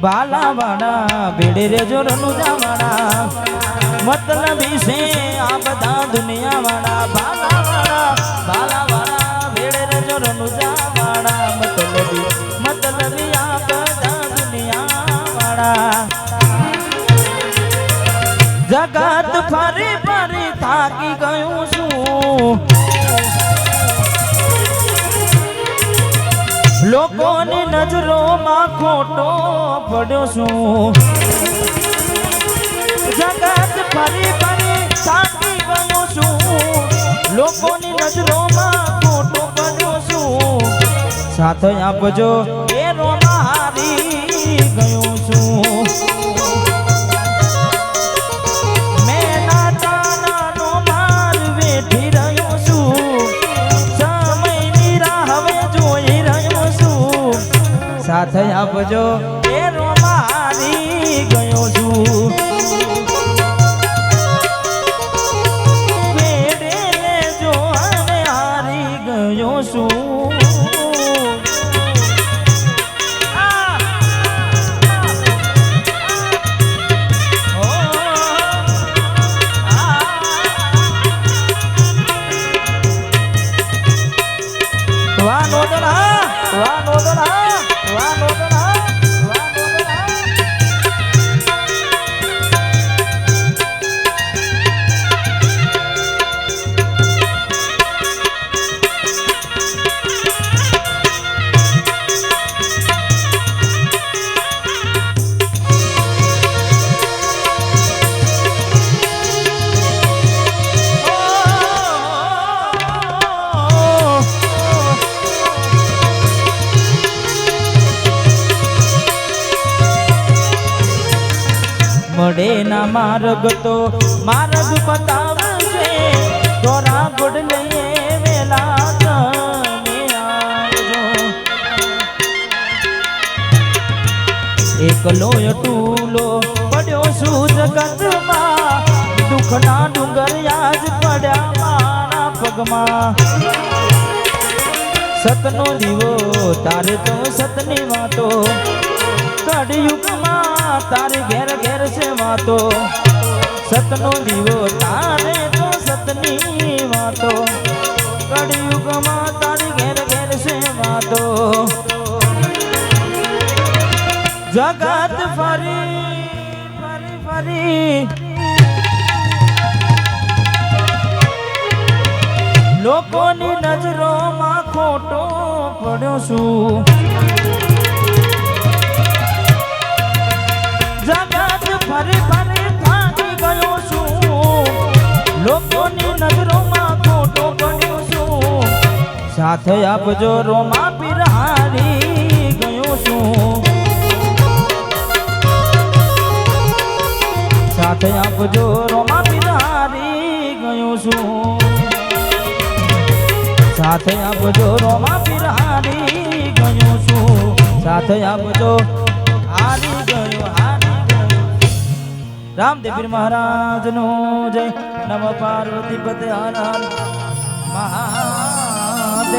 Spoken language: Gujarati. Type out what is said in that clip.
બાલાવાડા ભેડે રે જો રનુજાવાડા મતલબી છે આ બધા દુનિયાવાડા બાલાવાડા ભેડે રે જો રનુજાવાડા મતલબી આ બધા દુનિયાવાડા જગત ફરી ફરી થાકી ગયું છું લોકોની નજરોમાં ખોટો પડ્યો છું જગત ફરી ફરી થાકી ગયો છું લોકોની નજરોમાં ખોટો પડ્યો છું સાથ આપજો એ રોમાં હારી ગયો છું સાથ આપજો એ રોમારી ગયો છું વેડે લેજો અને હારી ગયો છું વાહ નોદલા મળે ના માર્ગ તો માર્ગ બતાવશે દોરા ગુડ લઈએ વેલા તમે આવજો એકલો ટૂલો પડ્યો છું જગતમાં દુઃખના ડુંગર યાદ પડ્યા મારા પગમાં સતનો દીવો તારે તો સતની વાતો કળયુગમાં તારી ઘેર ઘેર છે વાતો સતનો દીવો તારે તો સતની વાતો કળયુગમાં તારી ઘેર ઘેર છે વાતો જગત ફરી ફરી ફરી લોકોની નજરોમાં ખોટો પડ્યો છું ફરી ફરી થાકી ગયો છું લોકોની નજરોમાં ખોટો પડ્યો છું સાથે આપજો રોમા પીર હારી ગયો છું સાથે આપજો રોમા પીર હારી ગયો છું સાથે આપજો રોમા પીર હારી ગયો છું સાથે આપજો હારી ગયો રામદેવ પીર મહારાજ નો જય નમ પાર્વતી પતે હર હર મહાદેવ